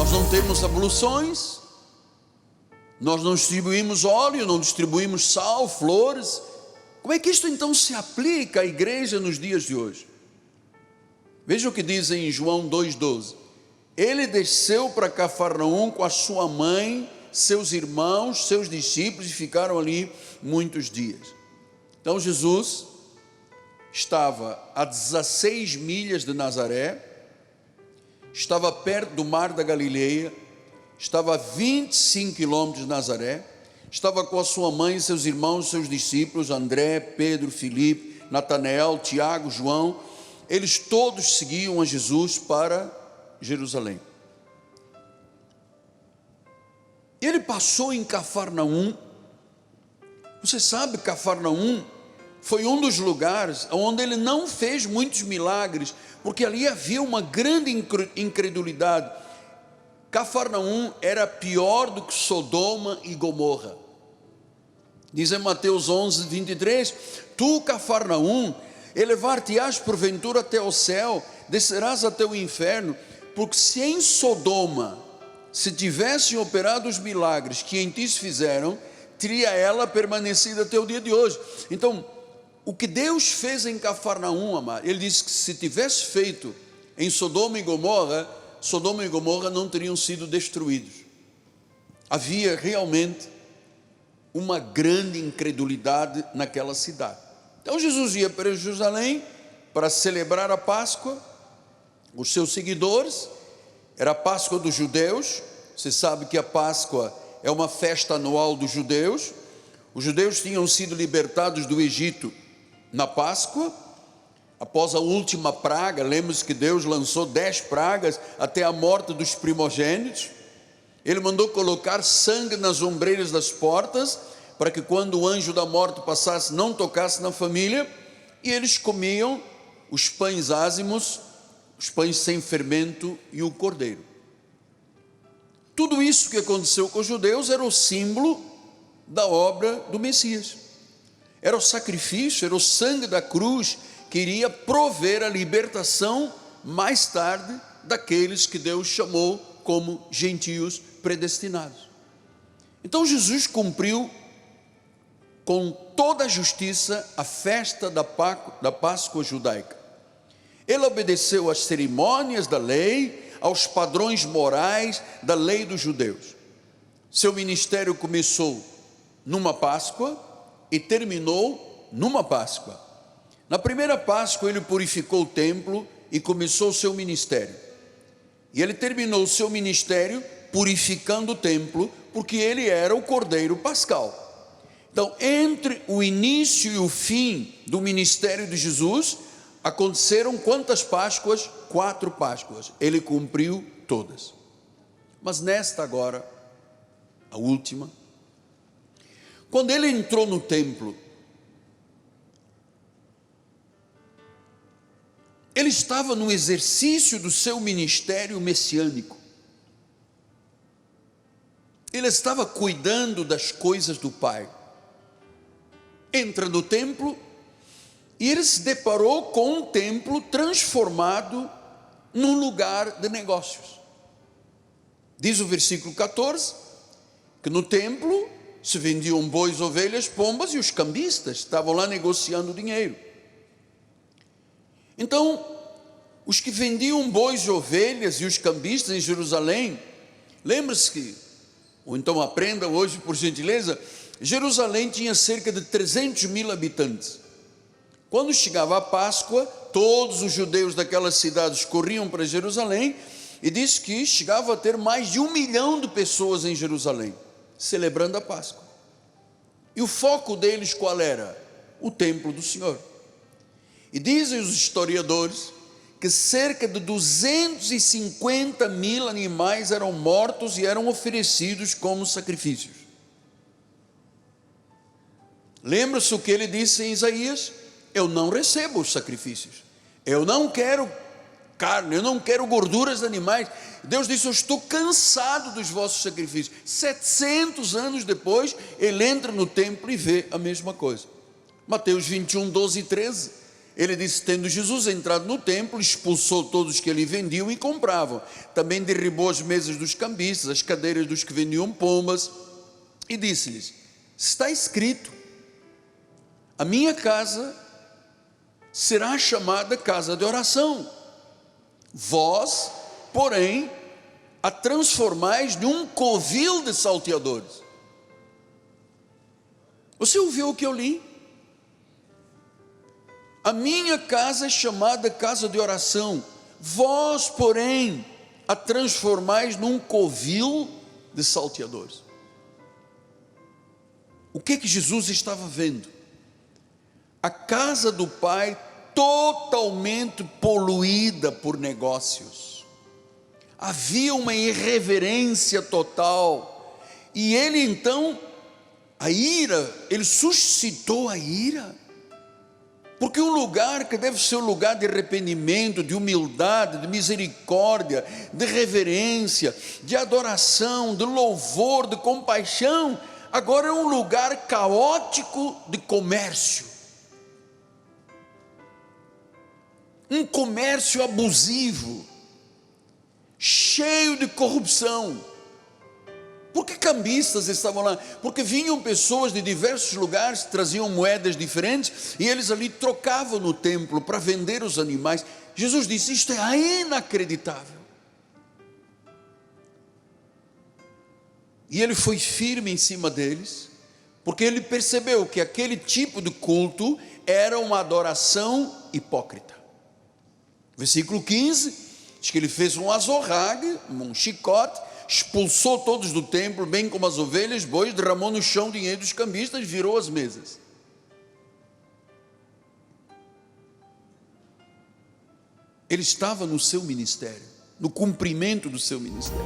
Nós não temos abluções, nós não distribuímos óleo, não distribuímos sal, flores. Como é que isto então se aplica à igreja nos dias de hoje? Veja o que diz em João 2,12. Ele desceu para Cafarnaum com a sua mãe, seus irmãos, seus discípulos, e ficaram ali muitos dias. Então Jesus estava a 16 milhas de Nazaré, estava perto do mar da Galileia, estava a 25 quilômetros de Nazaré, estava com a sua mãe, seus irmãos, seus discípulos, André, Pedro, Filipe, Natanael, Tiago, João. Eles todos seguiam a Jesus para Jerusalém. Ele passou em Cafarnaum. Você sabe, Cafarnaum foi um dos lugares onde ele não fez muitos milagres, porque ali havia uma grande incredulidade. Cafarnaum era pior do que Sodoma e Gomorra. Diz em Mateus 11, 23, tu, Cafarnaum, elevar-te-ás porventura até o céu, descerás até o inferno, porque se em Sodoma se tivessem operado os milagres que em ti se fizeram, teria ela permanecido até o dia de hoje. Então, o que Deus fez em Cafarnaum, amado, ele disse que se tivesse feito em Sodoma e Gomorra não teriam sido destruídos. Havia realmente uma grande incredulidade naquela cidade. Então Jesus ia para Jerusalém para celebrar a Páscoa. Os seus seguidores, era a Páscoa dos judeus. Você sabe que a Páscoa é uma festa anual dos judeus. Os judeus tinham sido libertados do Egito na Páscoa, após a última praga. Lembra-se que Deus lançou 10 pragas até a morte dos primogênitos. Ele mandou colocar sangue nas ombreiras das portas, para que quando o anjo da morte passasse, não tocasse na família. E eles comiam os pães ázimos, os pães sem fermento e o cordeiro. Tudo isso que aconteceu com os judeus era o símbolo da obra do Messias. Era o sacrifício, era o sangue da cruz que iria prover a libertação mais tarde daqueles que Deus chamou como gentios predestinados. Então Jesus cumpriu com toda a justiça a festa da Páscoa judaica. Ele obedeceu às cerimônias da lei, aos padrões morais da lei dos judeus. Seu ministério começou numa Páscoa e terminou numa Páscoa. Na primeira Páscoa ele purificou o templo e começou o seu ministério. E ele terminou o seu ministério purificando o templo, porque ele era o Cordeiro Pascal. Então, entre o início e o fim do ministério de Jesus, aconteceram quantas Páscoas? 4 Páscoas. Ele cumpriu todas. Mas nesta agora, a última, quando ele entrou no templo, ele estava no exercício do seu ministério messiânico. Ele estava cuidando das coisas do Pai. Entra no templo e ele se deparou com um templo transformado num lugar de negócios. Diz o versículo 14, que no templo se vendiam bois, ovelhas, pombas, e os cambistas estavam lá negociando dinheiro. Então, os que vendiam bois e ovelhas e os cambistas em Jerusalém, lembre-se que, ou então aprenda hoje por gentileza, Jerusalém tinha cerca de 300 mil habitantes. Quando chegava a Páscoa, todos os judeus daquelas cidades corriam para Jerusalém, e diz que chegava a ter mais de 1 milhão de pessoas em Jerusalém, celebrando a Páscoa. E o foco deles qual era? O templo do Senhor. E dizem os historiadores que cerca de 250 mil animais eram mortos e eram oferecidos como sacrifícios. Lembra-se o que ele disse em Isaías? Eu não recebo os sacrifícios, eu não quero carne, eu não quero gorduras de animais. Deus disse, eu estou cansado dos vossos sacrifícios. 700 anos depois, ele entra no templo e vê a mesma coisa. Mateus 21, 12 e 13, Ele disse: tendo Jesus entrado no templo, expulsou todos que ali vendiam e compravam. Também derribou as mesas dos cambistas, as cadeiras dos que vendiam pombas, e disse-lhes: está escrito, a minha casa será chamada casa de oração. Vós, porém, a transformais num covil de salteadores. Você ouviu o que eu li? A minha casa é chamada casa de oração. Vós, porém, a transformais num covil de salteadores. O que Jesus estava vendo? A casa do Pai totalmente poluída por negócios. Havia uma irreverência total. E ele então, ele suscitou a ira. Porque um lugar que deve ser um lugar de arrependimento, de humildade, de misericórdia, de reverência, de adoração, de louvor, de compaixão, agora é um lugar caótico de comércio. Um comércio abusivo, cheio de corrupção. Por que cambistas estavam lá? Porque vinham pessoas de diversos lugares, traziam moedas diferentes, e eles ali trocavam no templo para vender os animais. Jesus disse: isto é inacreditável. E ele foi firme em cima deles, porque ele percebeu que aquele tipo de culto era uma adoração hipócrita. Versículo 15, diz que ele fez um azorrague, um chicote, expulsou todos do templo, bem como as ovelhas, bois, derramou no chão o dinheiro dos cambistas, virou as mesas. Ele estava no seu ministério, no cumprimento do seu ministério.